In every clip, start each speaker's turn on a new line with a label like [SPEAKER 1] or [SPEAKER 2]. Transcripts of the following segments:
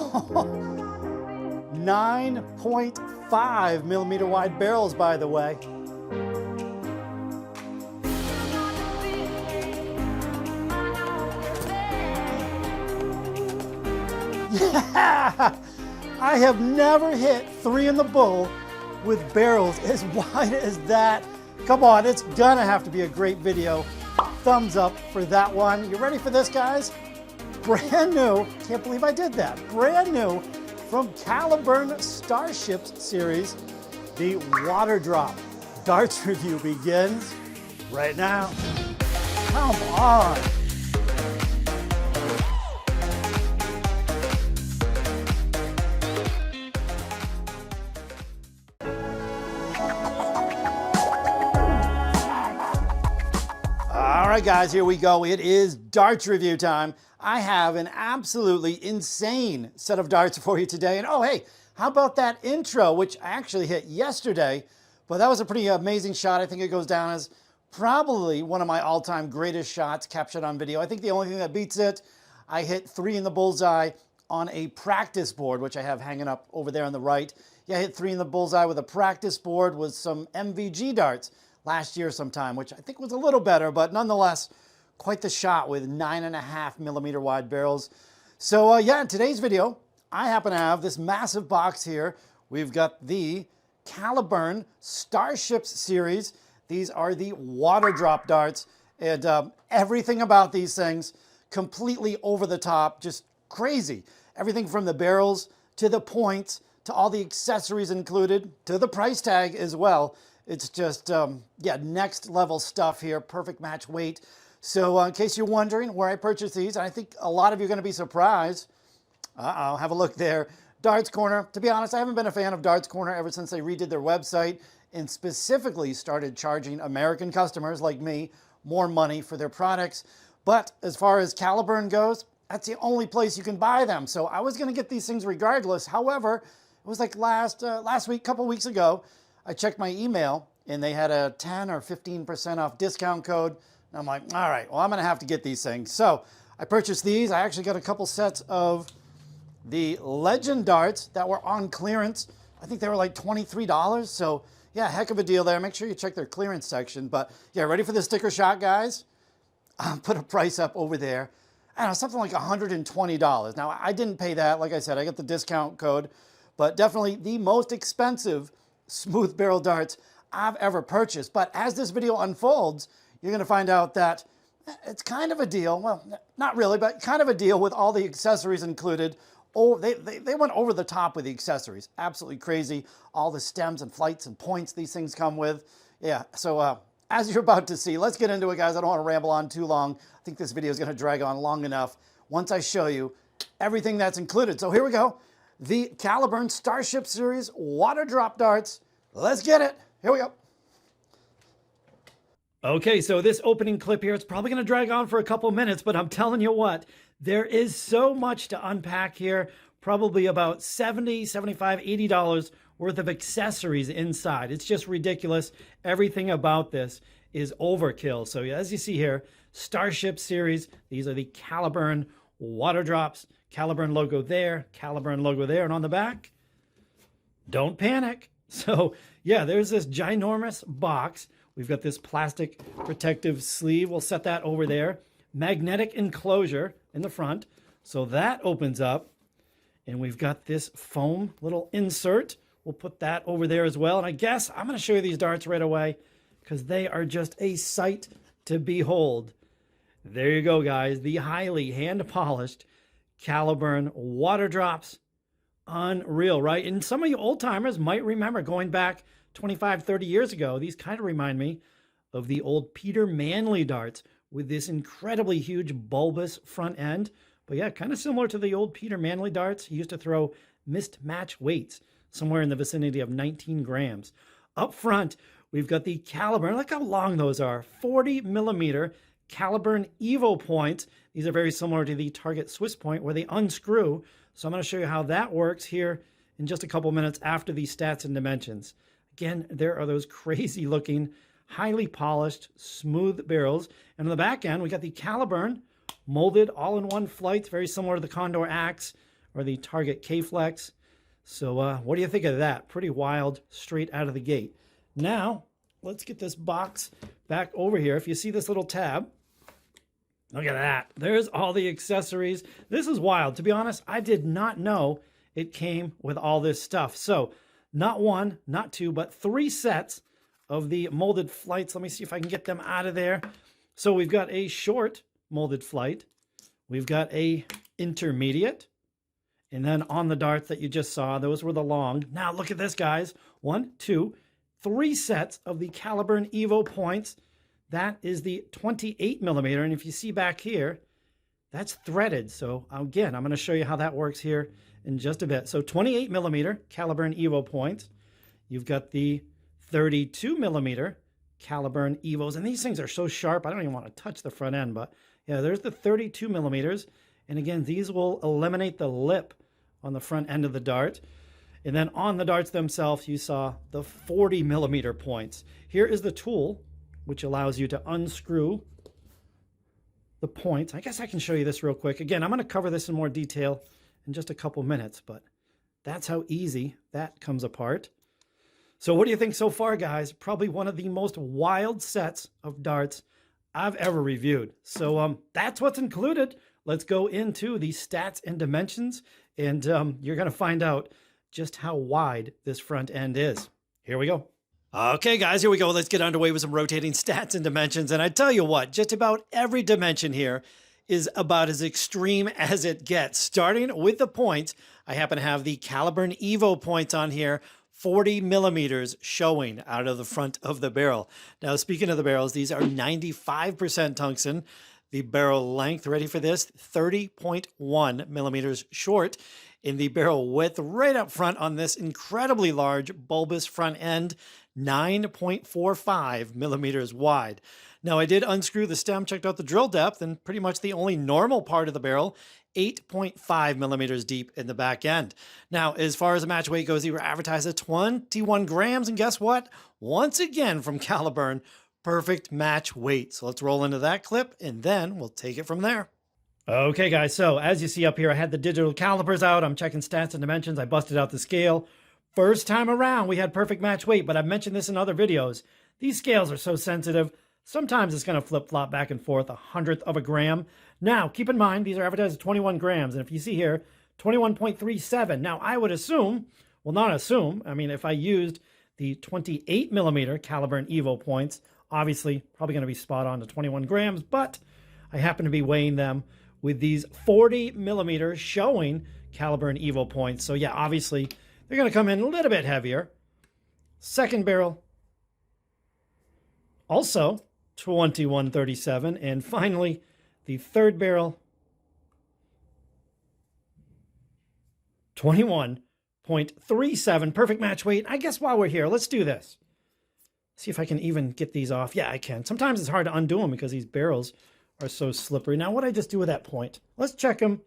[SPEAKER 1] 9.5 millimeter wide barrels, by the way. Yeah! I have never hit 3 in the bull with barrels as wide as that. Come on, it's gonna have to be a great video. Thumbs up for that one. You ready for this, guys? Brand new, can't believe I did that. Brand new from Caliburn Starships Series, the Waterdrop. Darts review begins right now. Come on. All right, guys, here we go. It is darts review time. I have an absolutely insane set of darts for you today. And oh, hey, how about that intro, which I actually hit yesterday, but that was a pretty amazing shot. I think it goes down as probably one of my all-time greatest shots captured on video. I think the only thing that beats it, I hit 3 in the bullseye on a practice board, which I have hanging up over there on the right. Yeah, I hit 3 in the bullseye with a practice board with some MVG darts last year sometime, which I think was a little better, but nonetheless, quite the shot with 9.5 millimeter wide barrels. So yeah, in today's video, I happen to have this massive box here. We've got the Caliburn Starships Series. These are the Waterdrop darts, and everything about these things completely over the top, just crazy. Everything from the barrels to the points to all the accessories included to the price tag as well. It's just, yeah, next level stuff here. Perfect match weight. So in case you're wondering where I purchased these, I think a lot of you are going to be surprised. Have a look there. Darts Corner. To be honest, I haven't been a fan of Darts Corner ever since they redid their website and specifically started charging American customers like me more money for their products. But as far as Caliburn goes, that's the only place you can buy them. So I was going to get these things regardless. However, it was like last week, couple weeks ago, I checked my email and they had a 10 or 15% off discount code. And I'm like, all right, well, I'm going to have to get these things. So I purchased these. I actually got a couple sets of the Legend darts that were on clearance. I think they were like $23. So yeah, heck of a deal there. Make sure you check their clearance section. But yeah, ready for the sticker shot, guys? I'll put a price up over there. I don't know, something like $120. Now, I didn't pay that. Like I said, I got the discount code. But definitely the most expensive smooth barrel darts I've ever purchased. But as this video unfolds, you're going to find out that it's kind of a deal. Well, not really, but kind of a deal with all the accessories included. Oh, they went over the top with the accessories. Absolutely crazy. All the stems and flights and points these things come with. Yeah, so as you're about to see, let's get into it, guys. I don't want to ramble on too long. I think this video is going to drag on long enough once I show you everything that's included. So here we go. The Caliburn Starship Series Waterdrop darts. Let's get it. Here we go. Okay, so this opening clip here, it's probably going to drag on for a couple minutes, but I'm telling you what, there is so much to unpack here. Probably about $70, $75, $80 worth of accessories inside. It's just ridiculous. Everything about this is overkill. So as you see here, Starship Series, these are the Caliburn Waterdrops. Caliburn logo there, Caliburn logo there, and on the back, don't panic. So yeah, there's this ginormous box. We've got this plastic protective sleeve. We'll set that over there. Magnetic enclosure in the front. So that opens up. And we've got this foam little insert. We'll put that over there as well. And I guess I'm going to show you these darts right away because they are just a sight to behold. There you go, guys. The highly hand-polished Caliburn Waterdrops. Unreal, right? And some of you old-timers might remember going back 25, 30 years ago. These kind of remind me of the old Peter Manley darts with this incredibly huge bulbous front end. But yeah, kind of similar to the old Peter Manley darts. He used to throw missed match weights somewhere in the vicinity of 19 grams. Up front, we've got the Caliburn. Look how long those are. 40 millimeter Caliburn Evo points. These are very similar to the Target Swiss point where they unscrew. So I'm going to show you how that works here in just a couple minutes after the stats and dimensions. Again, there are those crazy looking, highly polished, smooth barrels. And on the back end, we got the Caliburn molded all-in-one flights, very similar to the Condor Axe. or the Target K-Flex. So what do you think of that? Pretty wild, straight out of the gate. Now, let's get this box back over here. If you see this little tab, look at that. There's all the accessories. This is wild. To be honest, I did not know it came with all this stuff. So not one, not two, but 3 sets of the molded flights. Let me see if I can get them out of there. So we've got a short molded flight. We've got a intermediate. And then on the darts that you just saw, those were the long. Now look at this, guys. 1, 2, 3 sets of the Caliburn Evo points. That is the 28 millimeter. And if you see back here, that's threaded. So again, I'm going to show you how that works here in just a bit. So 28 millimeter Caliburn Evo points. You've got the 32 millimeter Caliburn Evos. And these things are so sharp, I don't even want to touch the front end. But yeah, there's the 32 millimeters. And again, these will eliminate the lip on the front end of the dart. And then on the darts themselves, you saw the 40 millimeter points. Here is the tool, which allows you to unscrew the points. I guess I can show you this real quick. Again, I'm going to cover this in more detail in just a couple minutes, but that's how easy that comes apart. So what do you think so far, guys? Probably one of the most wild sets of darts I've ever reviewed. So that's what's included. Let's go into the stats and dimensions, and you're going to find out just how wide this front end is. Here we go. Okay, guys, here we go. Let's get underway with some rotating stats and dimensions. And I tell you what, just about every dimension here is about as extreme as it gets. Starting with the points, I happen to have the Caliburn Evo points on here, 40 millimeters showing out of the front of the barrel. Now, speaking of the barrels, these are 95% tungsten. The barrel length, ready for this, 30.1 millimeters short. In the barrel width, right up front on this incredibly large bulbous front end, 9.45 millimeters wide. Now, I did unscrew the stem, checked out the drill depth, and pretty much the only normal part of the barrel, 8.5 millimeters deep in the back end. Now, as far as the match weight goes, they were advertised at 21 grams, and guess what? Once again, from Caliburn, perfect match weight. So let's roll into that clip, and then we'll take it from there. Okay, guys, so as you see up here, I had the digital calipers out. I'm checking stats and dimensions. I busted out the scale. First time around, we had perfect match weight, but I've mentioned this in other videos. These scales are so sensitive. Sometimes it's going to flip-flop back and forth 1/100th of a gram. Now, keep in mind, these are advertised at 21 grams. And if you see here, 21.37. Now, I would assume, well, not assume, I mean, if I used the 28 millimeter Caliburn Evo points, obviously, probably going to be spot on to 21 grams, but I happen to be weighing them with these 40 millimeters showing Caliburn Evo points. So yeah, obviously, they're going to come in a little bit heavier. Second barrel, also 21.37. And finally, the third barrel, 21.37. Perfect match weight. I guess while we're here, let's do this. See if I can even get these off. Yeah, I can. Sometimes it's hard to undo them because these barrels are so slippery. Now, what did I just do with that point? Let's check them.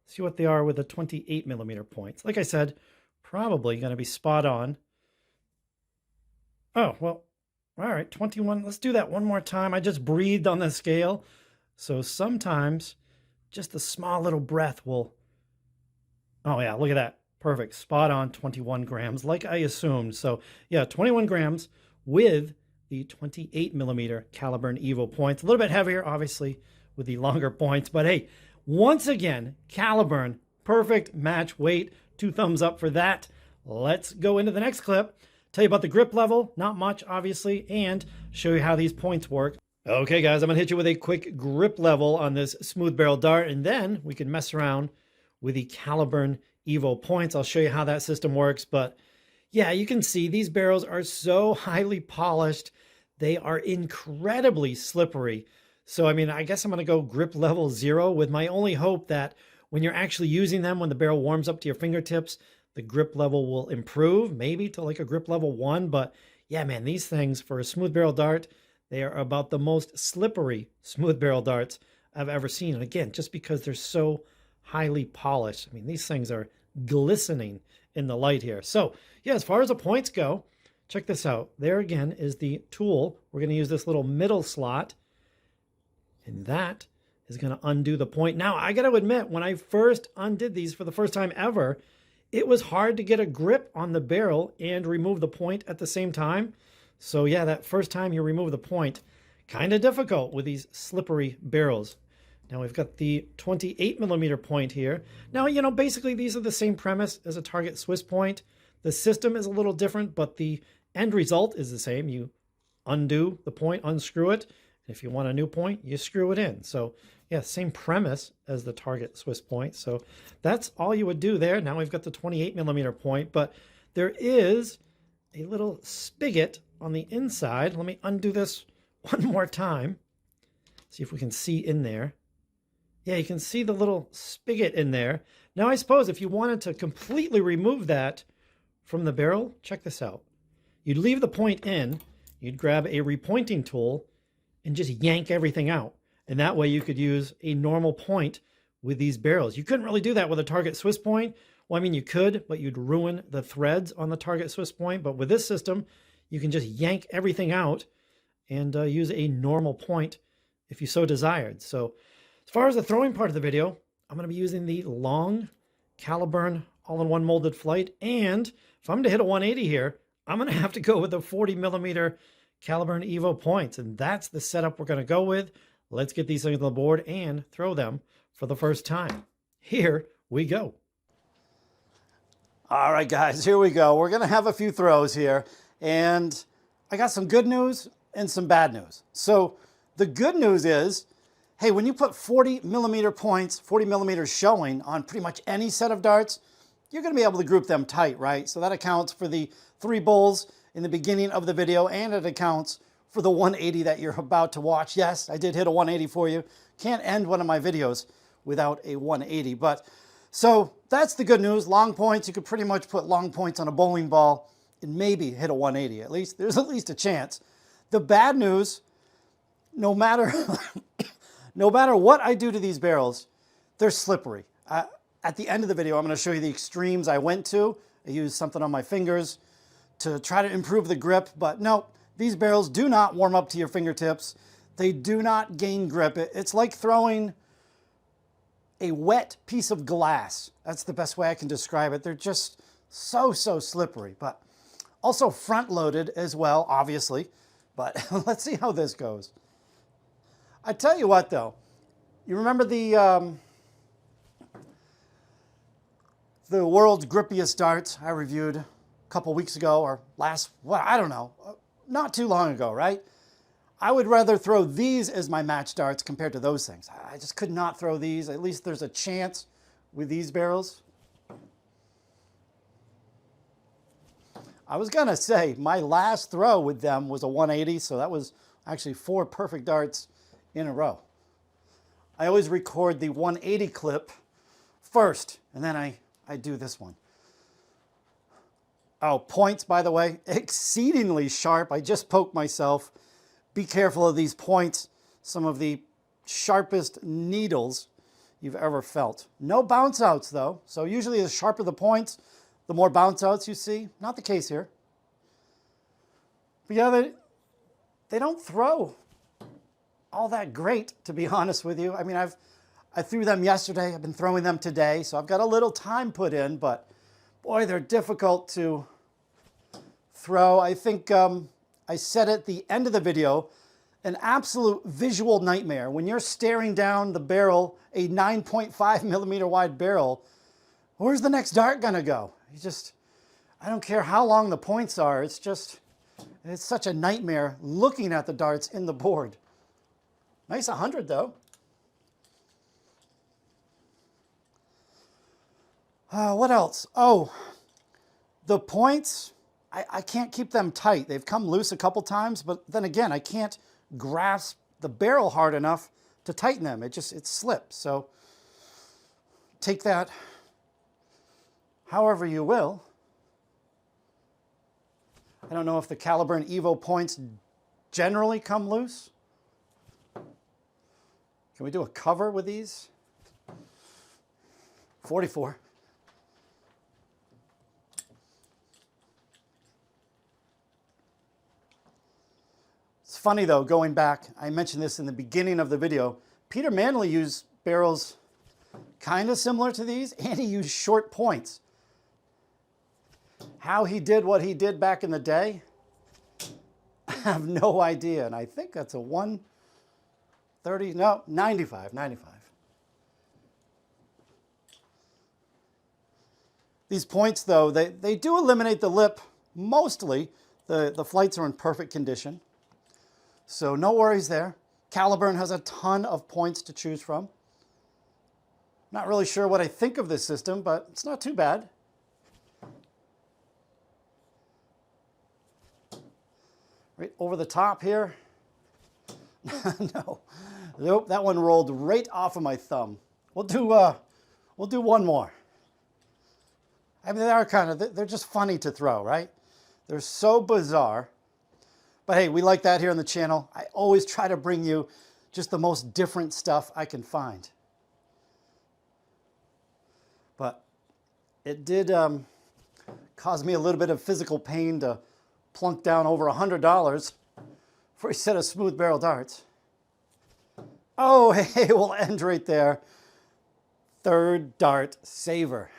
[SPEAKER 1] See what they are with the 28 millimeter points. Like I said, probably going to be spot on. Oh, well, all right, 21. Let's do that one more time. I just breathed on the scale. So sometimes just a small little breath will... Oh, yeah, look at that. Perfect. Spot on, 21 grams, like I assumed. So, yeah, 21 grams with the 28 millimeter Caliburn Evo points. A little bit heavier, obviously, with the longer points. But hey, once again, Caliburn, perfect match weight. 2 thumbs up for that. Let's go into the next clip. Tell you about the grip level, not much, obviously, and show you how these points work. Okay, guys, I'm going to hit you with a quick grip level on this smooth barrel dart, and then we can mess around with the Caliburn Evo points. I'll show you how that system works, but yeah, you can see these barrels are so highly polished. They are incredibly slippery. So, I mean, I guess I'm going to go grip level 0 with my only hope that when you're actually using them, when the barrel warms up to your fingertips, the grip level will improve, maybe to like a grip level 1. But yeah, man, these things for a smooth barrel dart, they are about the most slippery smooth barrel darts I've ever seen. And again, just because they're so highly polished. I mean, these things are glistening in the light here. So yeah, as far as the points go, check this out. There again is the tool. We're going to use this little middle slot, and that
[SPEAKER 2] is going to undo the point. Now, I got to admit, when I first undid these for the first time ever, it was hard to get a grip on the barrel and remove the point at the same time. So yeah, that first time you remove the point, kind of difficult with these slippery barrels. Now we've got the 28mm point here. Now, you know, basically these are the same premise as a target Swiss point. The system is a little different, but the end result is the same. You undo the point, unscrew it. And if you want a new point, you screw it in. So yeah, same premise as the target Swiss point. So that's all you would do there. Now we've got the 28mm point, but there is a little spigot on the inside. Let me undo this one more time. See if we can see in there. Yeah, you can see the little spigot in there. Now I suppose if you wanted to completely remove that from the barrel, check this out. You'd leave the point in, you'd grab a repointing tool and just yank everything out. And that way you could use a normal point with these barrels. You couldn't really do that with a target Swiss point. Well, I mean, you could, but you'd ruin the threads on the target Swiss point. But with this system, you can just yank everything out and use a normal point if you so desired. So as far as the throwing part of the video, I'm going to be using the long Caliburn all-in-one molded flight. And if I'm to hit a 180 here, I'm going to have to go with the 40mm Caliburn Evo points. And that's the setup we're going to go with. Let's get these things on the board and throw them for the first time. Here we go.
[SPEAKER 1] All right, guys, here we go. We're going to have a few throws here. And I got some good news and some bad news. So the good news is, hey, when you put 40mm points, 40mm showing on pretty much any set of darts, you're going to be able to group them tight, right? So that accounts for the 3 bulls in the beginning of the video, and it accounts for the 180 that you're about to watch. Yes, I did hit a 180 for you. Can't end one of my videos without a 180. But so that's the good news. Long points, you could pretty much put long points on a bowling ball and maybe hit a 180. At least there's at least a chance. The bad news, no matter no matter what I do to these barrels, they're slippery. At the end of the video, I'm going to show you the extremes I went to. I used something on my fingers to try to improve the grip, but no, these barrels do not warm up to your fingertips. They do not gain grip. It's like throwing a wet piece of glass. That's the best way I can describe it. They're just so slippery, but also front-loaded as well, obviously. But let's see how this goes. I tell you what, though. You remember the world's grippiest darts I reviewed a couple weeks ago, or last, well, I don't know, not too long ago, right? I would rather throw these as my match darts compared to those things. I just could not throw these. At least there's a chance with these barrels. I was gonna say my last throw with them was a 180, so that was actually 4 perfect darts in a row. I always record the 180 clip first, and then I do this one. Oh, points, by the way, exceedingly sharp. I just poked myself. Be careful of these points. Some of the sharpest needles you've ever felt. No bounce outs, though. So usually the sharper the points, the more bounce outs you see. Not the case here. But yeah, they don't throw all that great, to be honest with you. I mean, I threw them yesterday. I've been throwing them today, so I've got a little time put in, but boy, they're difficult to throw. I think I said at the end of the video, an absolute visual nightmare. When you're staring down the barrel, a 9.5mm wide barrel, where's the next dart gonna go? I don't care how long the points are, it's such a nightmare looking at the darts in the board. Nice 100 though. What else? Oh, the points, I can't keep them tight. They've come loose a couple times, but then again, I can't grasp the barrel hard enough to tighten them. It slips. So take that however you will. I don't know if the Caliburn Evo points generally come loose. Can we do a cover with these? 44. It's funny though, going back, I mentioned this in the beginning of the video, Peter Manley used barrels kind of similar to these, and he used short points. How he did what he did back in the day, I have no idea. And I think that's a 130, no, 95. These points, though, they do eliminate the lip mostly. The flights are in perfect condition, so no worries there. Caliburn has a ton of points to choose from. Not really sure what I think of this system, but it's not too bad. Right over the top here. No, nope, that one rolled right off of my thumb. We'll do one more. I mean, they're just funny to throw, right? They're so bizarre. But hey, we like that here on the channel. I always try to bring you just the most different stuff I can find. But it did cause me a little bit of physical pain to plunk down over $100 for a set of smooth barrel darts. Oh, hey, we'll end right there. Third dart saver.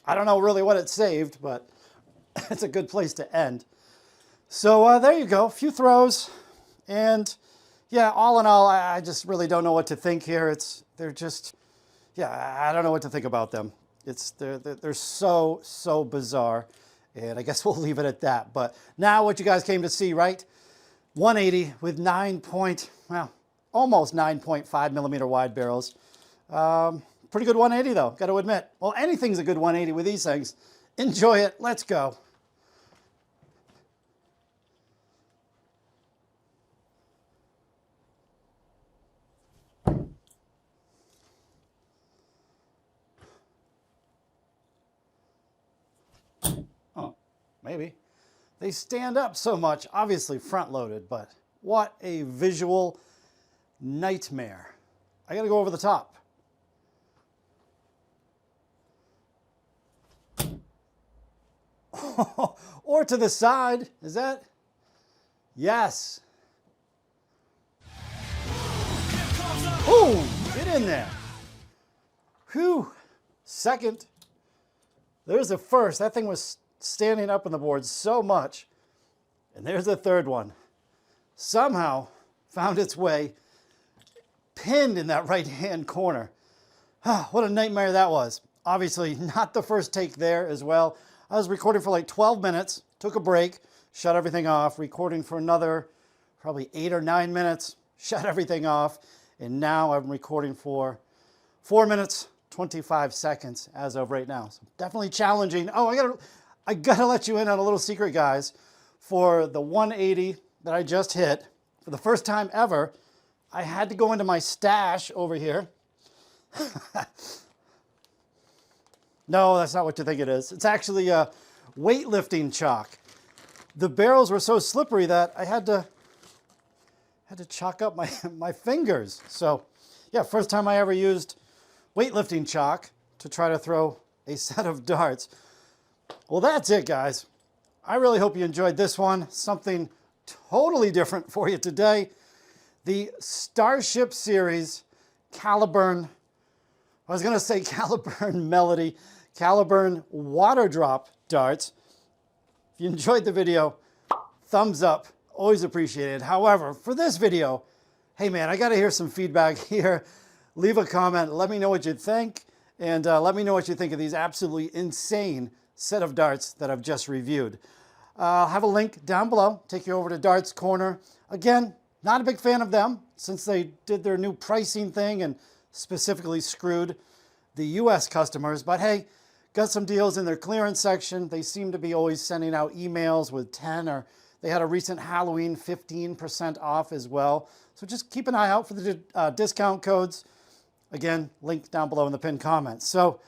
[SPEAKER 1] I don't know really what it saved, but it's a good place to end. So there you go, a few throws. And yeah, all in all, I just really don't know what to think here. They're just, yeah, I don't know what to think about them. They're so bizarre. And I guess we'll leave it at that. But now what you guys came to see, right? 180 with almost 9.5 millimeter wide barrels. Pretty good 180 though, got to admit. Well, anything's a good 180 with these things. Enjoy it, let's go. Oh, maybe. They stand up so much, obviously front loaded, but what a visual nightmare. I gotta go over the top. Or to the side, is that? Yes. Ooh, get in there. Whew. Second. There's the first. That thing was standing up on the board so much. And there's the third one. Somehow found its way pinned in that right-hand corner. What a nightmare that was. Obviously, not the first take there as well. I was recording for like 12 minutes, took a break, shut everything off, recording for another probably 8 or 9 minutes, shut everything off, and now I'm recording for 4 minutes, 25 seconds as of right now. So definitely challenging. Oh, I gotta let you in on a little secret, guys. For the 180 that I just hit, for the first time ever, I had to go into my stash over here. No, that's not what you think it is. It's actually a weightlifting chalk. The barrels were so slippery that I had to chalk up my fingers. So yeah, first time I ever used weightlifting chalk to try to throw a set of darts. Well, that's it, guys. I really hope you enjoyed this one. Something totally different for you today. The Starship Series Caliburn, I was gonna say Caliburn Melody, Caliburn Waterdrop darts. If you enjoyed the video, thumbs up, always appreciated. However, for this video, hey man, I gotta hear some feedback here. Leave a comment, let me know what you think, and let me know what you think of these absolutely insane set of darts that I've just reviewed. I'll have a link down below, take you over to Darts Corner. Again, not a big fan of them since they did their new pricing thing and specifically screwed the US customers, but hey, got some deals in their clearance section. They seem to be always sending out emails with 10 or they had a recent Halloween 15% off as well. So just keep an eye out for the discount codes. Again, link down below in the pinned comments. So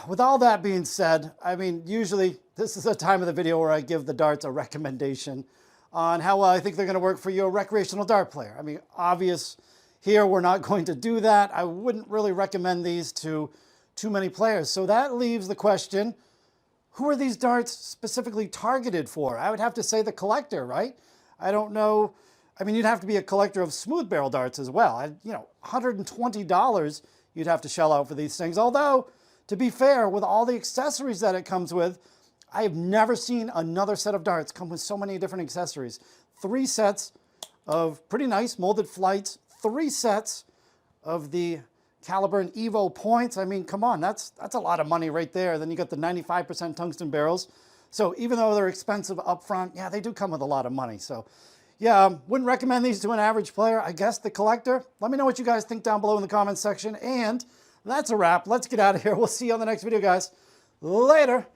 [SPEAKER 1] with all that being said, I mean, usually this is the time of the video where I give the darts a recommendation on how well I think they're going to work for you, a recreational dart player. I mean, obvious here, we're not going to do that. I wouldn't really recommend these to too many players. So that leaves the question, who are these darts specifically targeted for? I would have to say the collector, right? I don't know I mean, you'd have to be a collector of smooth barrel darts as well. You know, $120 you'd have to shell out for these things. Although, to be fair, with all the accessories that it comes with, I have never seen another set of darts come with so many different accessories. 3 sets of pretty nice molded flights, 3 sets of the Caliburn Evo points. I mean, come on, that's a lot of money right there. Then you got the 95% tungsten barrels. So even though they're expensive up front, yeah, they do come with a lot of money. So yeah, wouldn't recommend these to an average player. I guess the collector. Let me know what you guys think down below in the comments section. And that's a wrap. Let's get out of here. We'll see you on the next video, guys. Later.